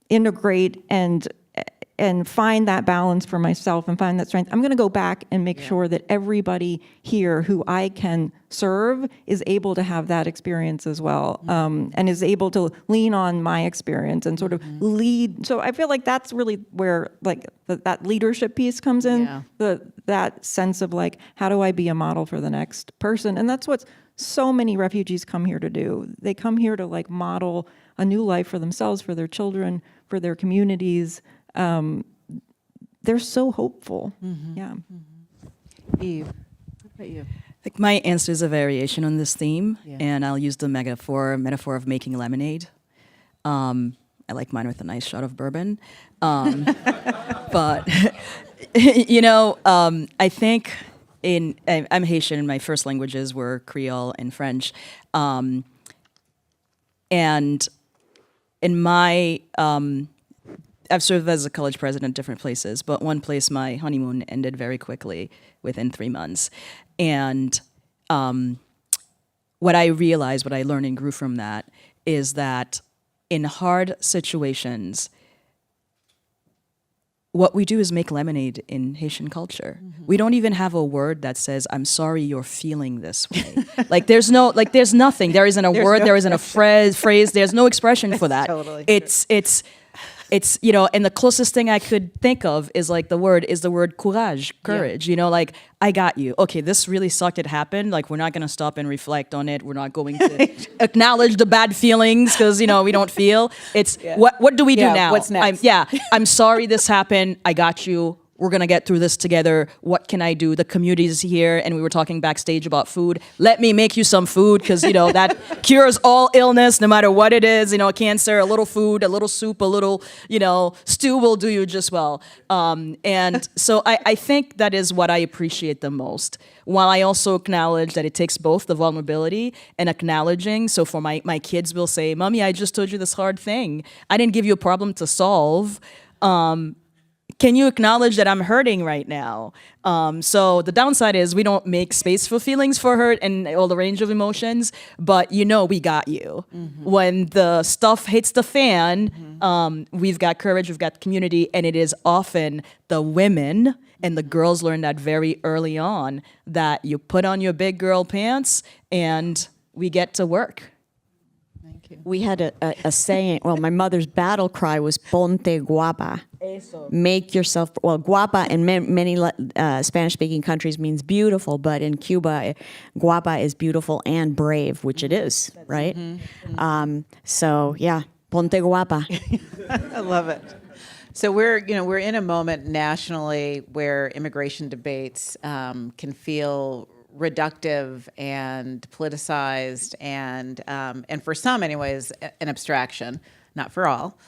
integrate and find that balance for myself and find that strength, I'm going to go back and make sure that everybody here who I can serve is able to have that experience as well, and is able to lean on my experience and sort of lead. So I feel like that's really where like that leadership piece comes in, that sense of like, how do I be a model for the next person? And that's what so many refugees come here to do. They come here to like model a new life for themselves, for their children, for their communities. They're so hopeful. Yeah.
Yves, what about you?
I think my answer is a variation on this theme, and I'll use the metaphor of making lemonade. I like mine with a nice shot of bourbon. But, I think I'm Haitian, and my first languages were Creole and French. And in my, I've served as a college president at different places, but one place my honeymoon ended very quickly, within 3 months. And what I realized, what I learned and grew from that, is that in hard situations, what we do is make lemonade in Haitian culture. We don't even have a word that says, I'm sorry you're feeling this way. there's nothing. There isn't a word, there isn't a phrase, there's no expression for that.
Totally.
It's and the closest thing I could think of is the word courage, courage. I got you. Okay, this really sucked. It happened. We're not gonna stop and reflect on it. We're not going to acknowledge the bad feelings because we don't feel. It's what do we do now?
What's next?
I'm sorry this happened. I got you. We're going to get through this together. What can I do? The community is here, and we were talking backstage about food. Let me make you some food because, that cures all illness, no matter what it is. Cancer, a little food, a little soup, a little, stew will do you just well. And so I think that is what I appreciate the most, while I also acknowledge that it takes both the vulnerability and acknowledging. So for my kids will say, Mommy, I just told you this hard thing. I didn't give you a problem to solve. Can you acknowledge that I'm hurting right now? So the downside is we don't make space for feelings for hurt and all the range of emotions, but we got you. When the stuff hits the fan, we've got courage, we've got community, and it is often the women, and the girls learn that very early on, that you put on your big girl pants and we get to work.
We had a saying, well, my mother's battle cry was ponte guapa. Eso. Make yourself, well, guapa in many Spanish-speaking countries means beautiful, but in Cuba, guapa is beautiful and brave, which it is, right? So, yeah, ponte guapa.
I love it. So we're in a moment nationally where immigration debates can feel reductive and politicized and for some anyways, an abstraction, not for all,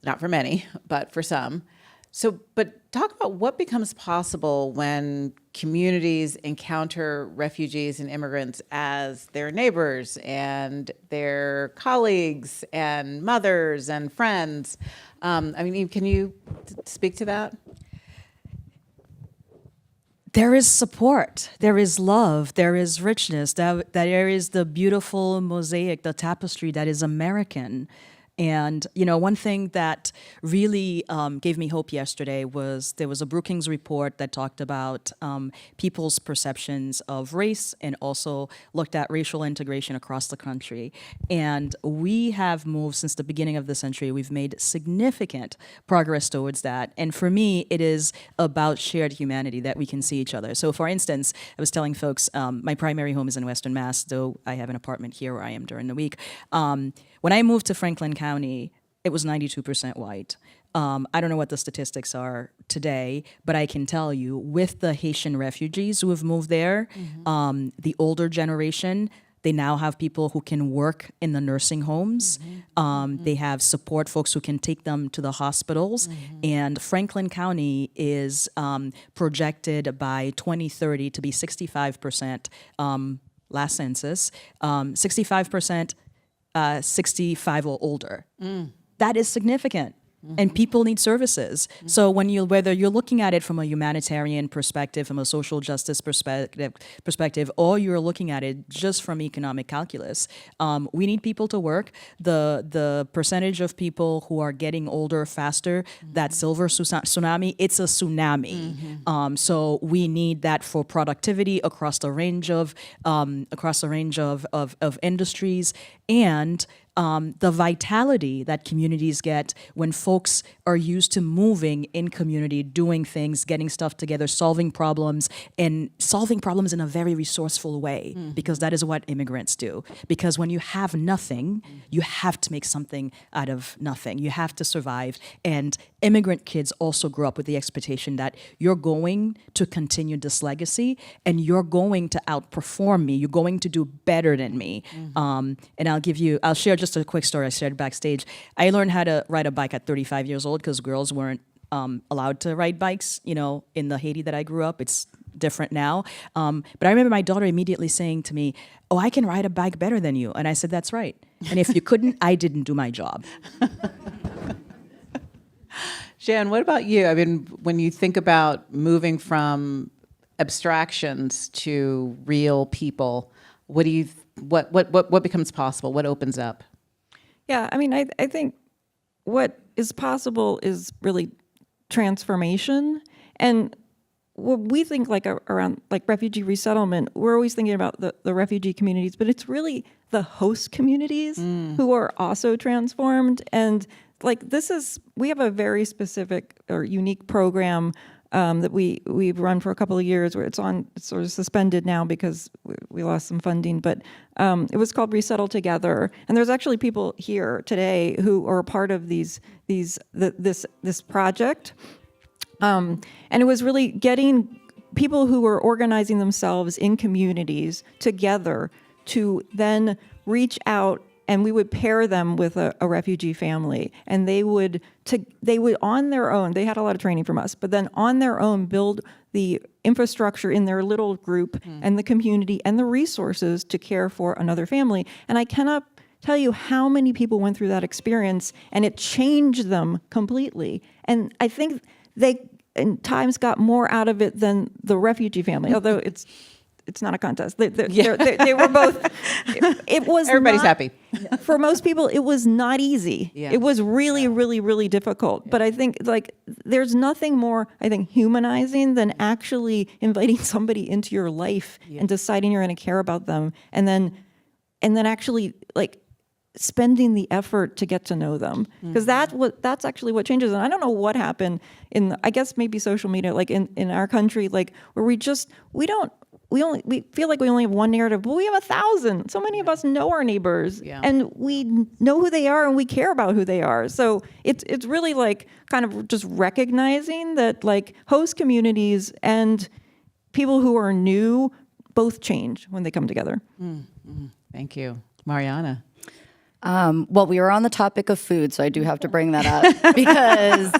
not for many, but for some. So, but talk about what becomes possible when communities encounter refugees and immigrants as their neighbors and their colleagues and mothers and friends. Eve, can you speak to that?
There is support, there is love, there is richness, that there is the beautiful mosaic, the tapestry that is American. And, one thing that really gave me hope yesterday was there was a Brookings report that talked about people's perceptions of race and also looked at racial integration across the country. And we have moved since the beginning of the century. We've made significant progress towards that. And for me, it is about shared humanity, that we can see each other. So for instance, I was telling folks, my primary home is in Western Mass, though I have an apartment here where I am during the week. When I moved to Franklin County, it was 92% white. I don't know what the statistics are today, but I can tell you with the Haitian refugees who have moved there, the older generation, they now have people who can work in the nursing homes. They have support folks who can take them to the hospitals. And Franklin County is projected by 2030 to be 65%, last census, 65% 65 or older. That is significant. And people need services. So whether you're looking at it from a humanitarian perspective, from a social justice perspective, or you're looking at it just from economic calculus, we need people to work. The percentage of people who are getting older faster, that silver tsunami, it's a tsunami. So we need that for productivity across the range of industries, and the vitality that communities get when folks are used to moving in community, doing things, getting stuff together, solving problems in a very resourceful way, because that is what immigrants do. Because when you have nothing, you have to make something out of nothing. You have to survive. And immigrant kids also grow up with the expectation that you're going to continue this legacy and you're going to outperform me. You're going to do better than me. And I'll share just a quick story I shared backstage. I learned how to ride a bike at 35 years old because girls weren't allowed to ride bikes, in the Haiti that I grew up. It's different now. But I remember my daughter immediately saying to me, "Oh, I can ride a bike better than you." And I said, "That's right. And if you couldn't, I didn't do my job."
Jan, what about you? I mean, when you think about moving from abstractions to real people, what becomes possible? What opens up?
Yeah, I mean, I think what is possible is really transformation. And what we think around refugee resettlement, we're always thinking about the refugee communities, but it's really the host communities who are also transformed. And we have a very specific or unique program that we've run for a couple of years, where it's sort of suspended now because we lost some funding, but it was called Resettle Together. And there's actually people here today who are a part of this project. And it was really getting people who were organizing themselves in communities together to then reach out, and we would pair them with a refugee family, and they would on their own, they had a lot of training from us, but then on their own build the infrastructure in their little group and the community and the resources to care for another family. And I cannot tell you how many people went through that experience, and it changed them completely. And I think they in times got more out of it than the refugee family, although it's not a contest. They were both. It was
Everybody's happy.
For most people, it was not easy.
Yeah.
It was really, really, really difficult. But I think there's nothing more, humanizing than actually inviting somebody into your life and deciding you're going to care about them, and then actually spending the effort to get to know them, because that's actually what changes. And I don't know what happened I guess maybe social media, in our country, where we feel like we only have one narrative, but we have 1,000. So many of us know our neighbors, and we know who they are, and we care about who they are. So it's really kind of just recognizing that host communities and people who are new both change when they come together.
Thank you. Mariana.
Well, we were on the topic of food, so I do have to bring that up because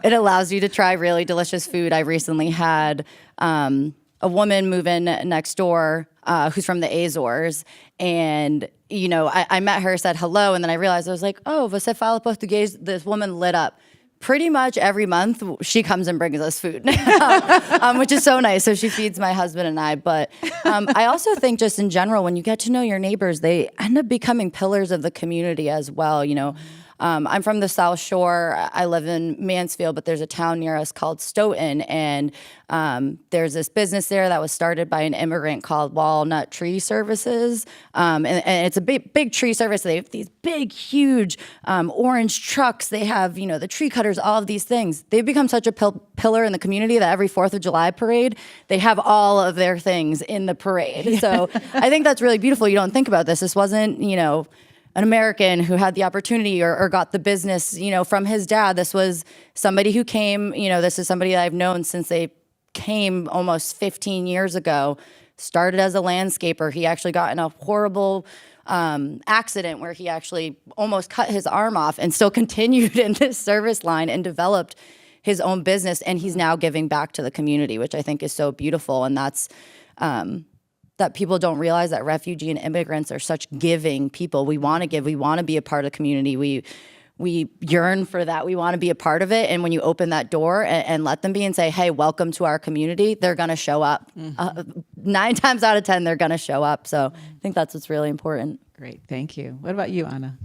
it allows you to try really delicious food. I recently had a woman move in next door who's from the Azores. And, I met her, said hello, and then I realized, I was like, "Oh, você fala português?" This woman lit up. Pretty much every month, she comes and brings us food, which is so nice. So she feeds my husband and I. But I also think just in general, when you get to know your neighbors, they end up becoming pillars of the community as well, I'm from the South Shore. I live in Mansfield, but there's a town near us called Stoughton, and there's this business there that was started by an immigrant called Walnut Tree Services, and it's a big tree service. They have these big, huge orange trucks. They have, the tree cutters, all of these things. They've become such a pillar in the community that every 4th of July parade, they have all of their things in the parade. So I think that's really beautiful. You don't think about this. This wasn't, an American who had the opportunity or got the business, from his dad. This was somebody who came, this is somebody that I've known since they came almost 15 years ago, started as a landscaper. He actually got in a horrible accident where he actually almost cut his arm off and still continued in this service line and developed his own business. And he's now giving back to the community, which I think is so beautiful. And that's that people don't realize that refugee and immigrants are such giving people. We want to give. We want to be a part of the community. We yearn for that. We want to be a part of it. And when you open that door and let them be and say, hey, welcome to our community, they're going to show up. 9 times out of 10, they're going to show up. So I think that's what's really important.
Great, thank you. What about you, Anna?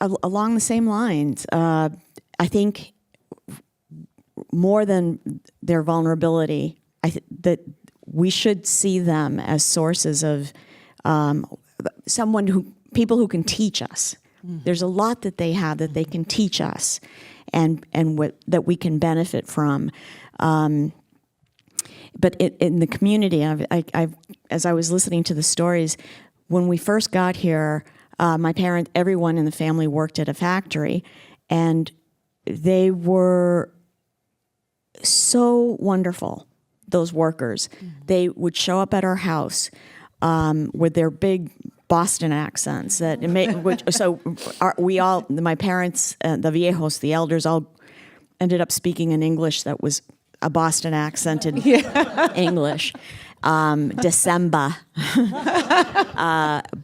Along the same lines, I think more than their vulnerability, that we should see them as sources of people who can teach us. There's a lot that they have that they can teach us, and that we can benefit from. But in the community, as I was listening to the stories, when we first got here, everyone in the family worked at a factory, and they were so wonderful, those workers. They would show up at our house with their big Boston accents. My parents, the viejos, the elders, all ended up speaking an English that was a Boston accented English. December.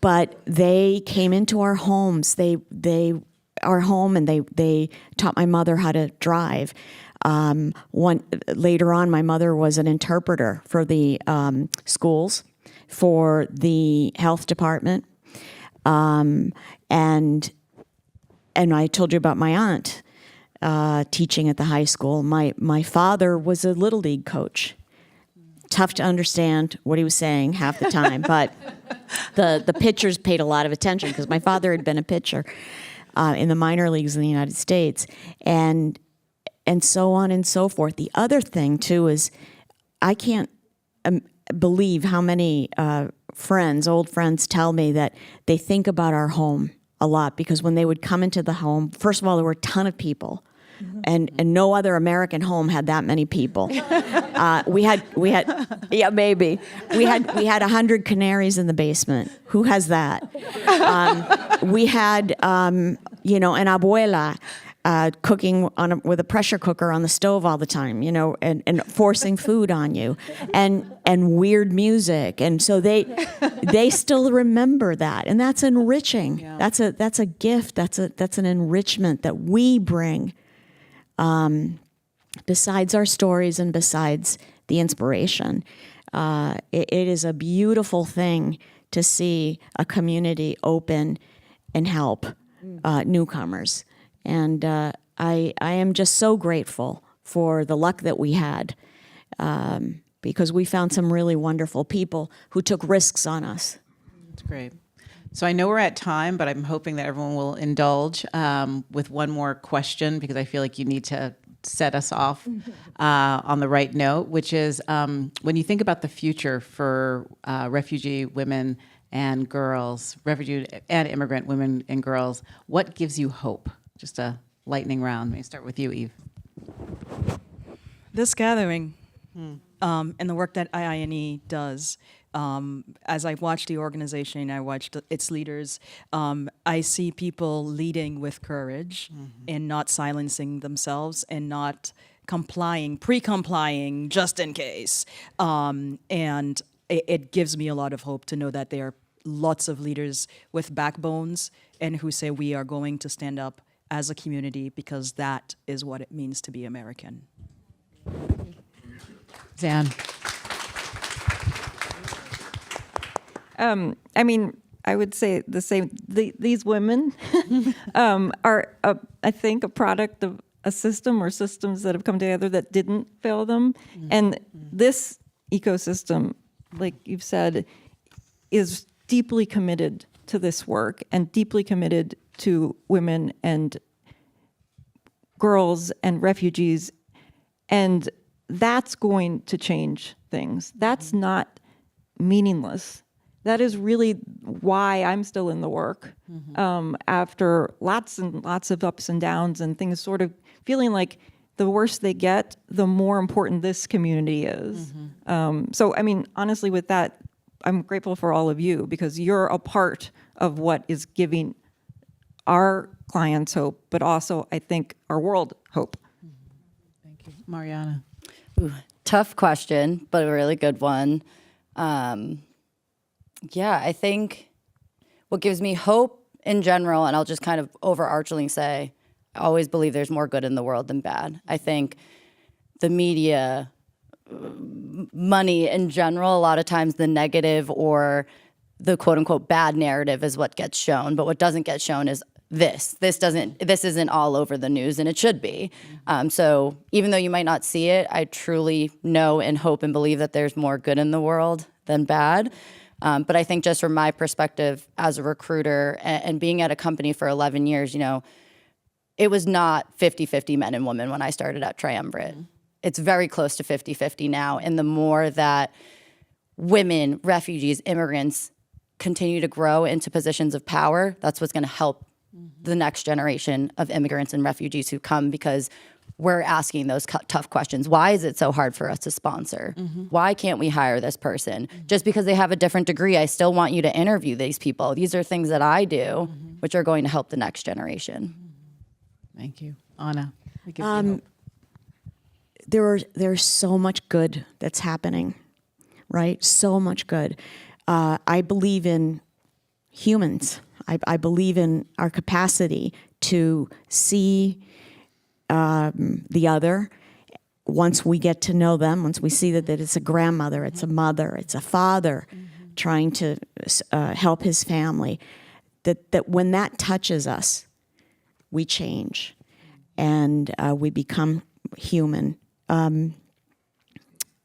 But they came into our homes. Our home, and they taught my mother how to drive. Later on, my mother was an interpreter for the schools, for the health department, and I told you about my aunt teaching at the high school. My father was a Little League coach. Tough to understand what he was saying half the time, but the pitchers paid a lot of attention because my father had been a pitcher in the minor leagues in the United States, and so on and so forth. The other thing too is I can't believe how many old friends tell me that they think about our home a lot, because when they would come into the home, first of all, there were a ton of people. And no other American home had that many people. We had maybe. We had 100 canaries in the basement. Who has that? We had an abuela cooking with a pressure cooker on the stove all the time, and forcing food on you, and weird music, and so they still remember that, and that's enriching. Yeah. That's a gift. That's an enrichment that we bring. Besides our stories and besides the inspiration, it is a beautiful thing to see a community open and help newcomers. And I am just so grateful for the luck that we had, because we found some really wonderful people who took risks on us.
That's great. So I know we're at time, but I'm hoping that everyone will indulge with one more question, because I feel like you need to set us off on the right note, which is when you think about the future for refugee women and girls, refugee and immigrant women and girls, what gives you hope? Just a lightning round. Let me start with you, Yves.
This gathering and the work that IINE does, as I watch the organization, I watched its leaders, I see people leading with courage and not silencing themselves and not pre-complying just in case. And it gives me a lot of hope to know that there are lots of leaders with backbones and who say we are going to stand up as a community, because that is what it means to be American.
Zan.
I would say the same. These women are, I think, a product of a system or systems that have come together that didn't fail them. And this ecosystem, like you've said, is deeply committed to this work and deeply committed to women and girls and refugees. And that's going to change things. That's not meaningless. that is really why I'm still in the work, after lots and lots of ups and downs and things sort of feeling like the worse they get, the more important this community is. So, I mean, honestly, with that, I'm grateful for all of you, because you're a part of what is giving our clients hope, but also, I think, our world hope.
Thank you. Mariana.
Tough question, but a really good one. Yeah, I think what gives me hope in general, and I'll just kind of overarchingly say, I always believe there's more good in the world than bad. I think the media, money in general, a lot of times the negative or the quote unquote bad narrative is what gets shown, but what doesn't get shown is this isn't all over the news, and it should be. So even though you might not see it, I truly know and hope and believe that there's more good in the world than bad. But I think just from my perspective as a recruiter and being at a company for 11 years, you know, it was not 50-50 men and women when I started at Triumvirate. It's very close to 50-50 now. And the more that women, refugees, immigrants continue to grow into positions of power, that's what's going to help the next generation of immigrants and refugees who come, because we're asking those tough questions. Why is it so hard for us to sponsor? Why can't we hire this person? Just because they have a different degree, I still want you to interview these people. These are things that I do, which are going to help the next generation.
Thank you. Anna. It gives you hope.
There's so much good that's happening, right? So much good. I believe in humans. I believe in our capacity to see the other. Once we get to know them, once we see that it's a grandmother, it's a mother, it's a father trying to help his family, that when that touches us, we change and we become human.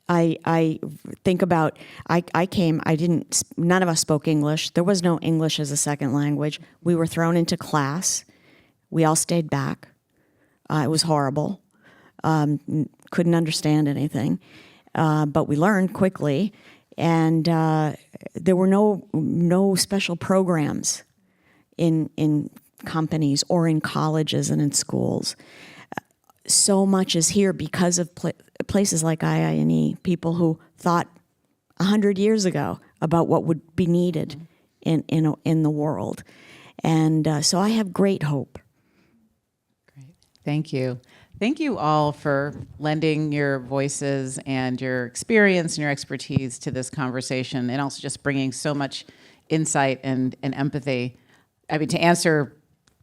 I think about, none of us spoke English. There was no English as a second language. We were thrown into class. We all stayed back. It was horrible. Couldn't understand anything. But we learned quickly. And there were no special programs in companies or in colleges and in schools. So much is here because of places like IINE, people who thought 100 years ago about what would be needed in the world. And so I have great hope.
Great. Thank you. Thank you all for lending your voices and your experience and your expertise to this conversation, and also just bringing so much insight and empathy. I mean, to answer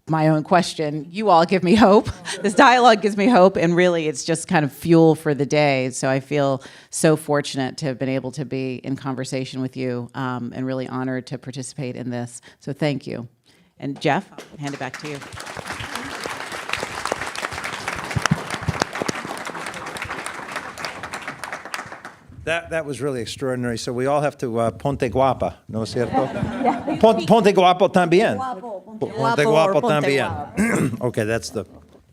my own question, you all give me hope. This dialogue gives me hope, and really it's just kind of fuel for the day. So I feel so fortunate to have been able to be in conversation with you, and really honored to participate in this. So thank you. And Jeff, I'll hand it back to you.
That was really extraordinary. So we all have to ponte guapa, ¿no es cierto? Ponte guapo también. Ponte guapo también. Okay, that's the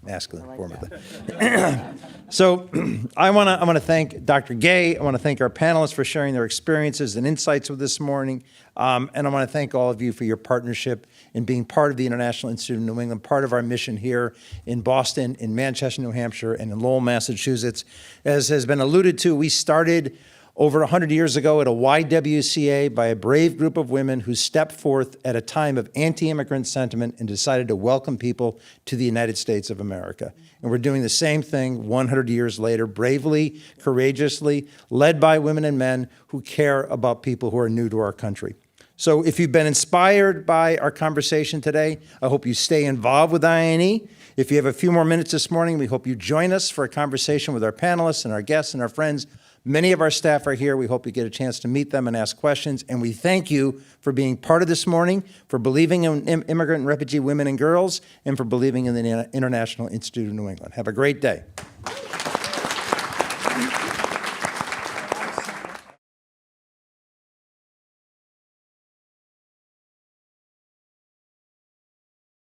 masculine form of that. So I want to thank Dr. Gaye. I want to thank our panelists for sharing their experiences and insights with this morning. And I want to thank all of you for your partnership in being part of the International Institute of New England, part of our mission here in Boston, in Manchester, New Hampshire, and in Lowell, Massachusetts. As has been alluded to, we started over 100 years ago at a YWCA by a brave group of women who stepped forth at a time of anti-immigrant sentiment and decided to welcome people to the United States of America. And we're doing the same thing 100 years later, bravely, courageously, led by women and men who care about people who are new to our country. So if you've been inspired by our conversation today, I hope you stay involved with IINE. If you have a few more minutes this morning, we hope you join us for a conversation with our panelists and our guests and our friends. Many of our staff are here. We hope you get a chance to meet them and ask questions. And we thank you for being part of this morning, for believing in immigrant and refugee women and girls, and for believing in the International Institute of New England. Have a great day.